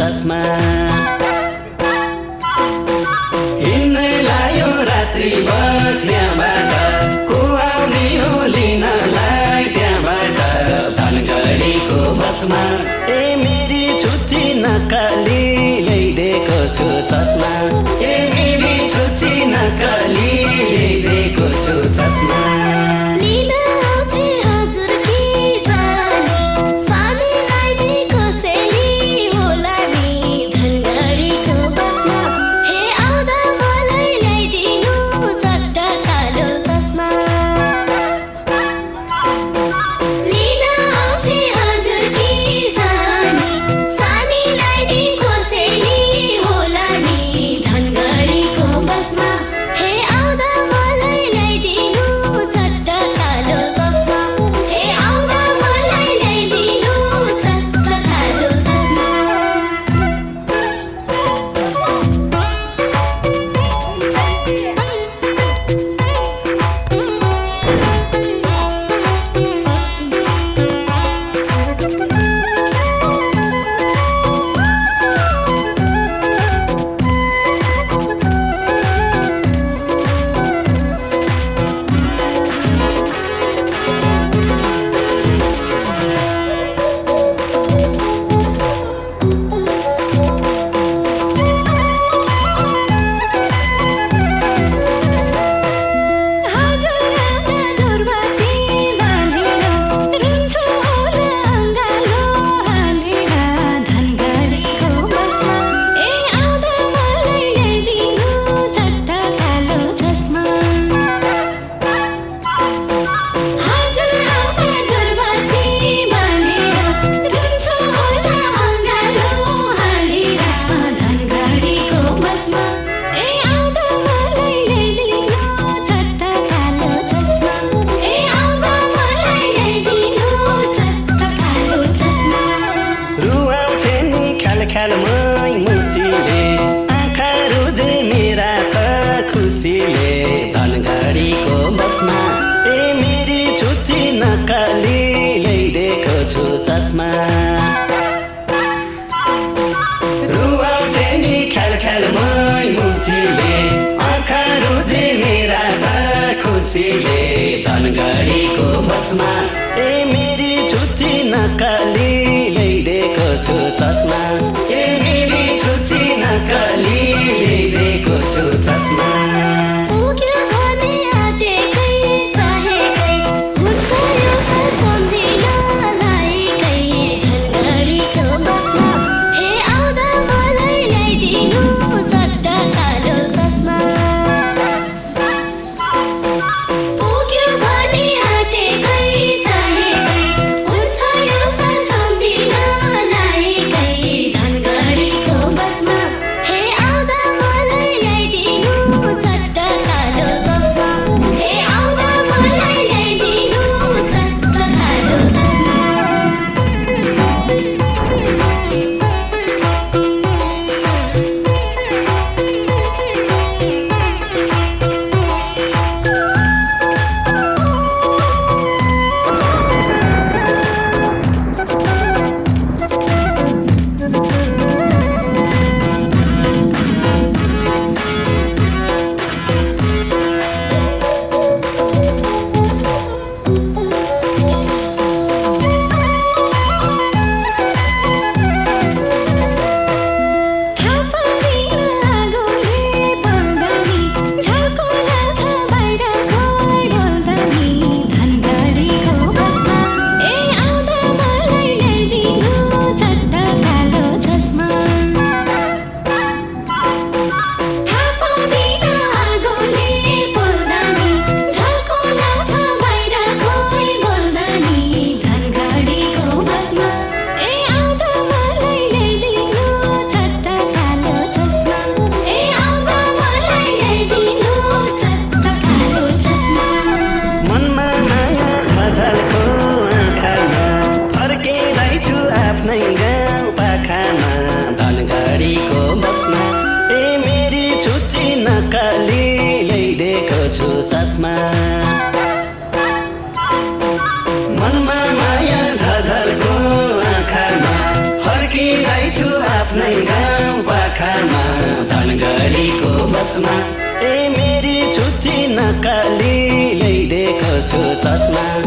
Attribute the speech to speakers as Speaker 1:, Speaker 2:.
Speaker 1: चस्मा हिँड्न लायो रात्रि बस यहाँबाट को आउने हो लिनलाई त्यहाँबाट धनगढीको बसमा ए मेरी छुच्ची नक्कली ल्याइदिएको छु चस्मा ए मेरी छुच्ची नक्कली ल्याइदिएको छु चस्मा ख्यालमै मुसीले आँखा रोजे मेरा त खुसीले धनगढीको बसमा ए मेरी छुच्ची नक्कली ल्याइदिएको छु चस्मा रुवाउँछे नि ख्यालमै मुसीले आँखा रोजे मेरा त खुसीले धनगढीको बसमा ए मेरी छुच्ची नक्कली ल्याइदिएको छु चस्मा ए मेरी छुच्ची नक्कली ल्याइदिएको छु चस्मा छु चस्मा मनमा माया झझलको आँखामा फर्किँदैछु आफ्नै छु चस्मा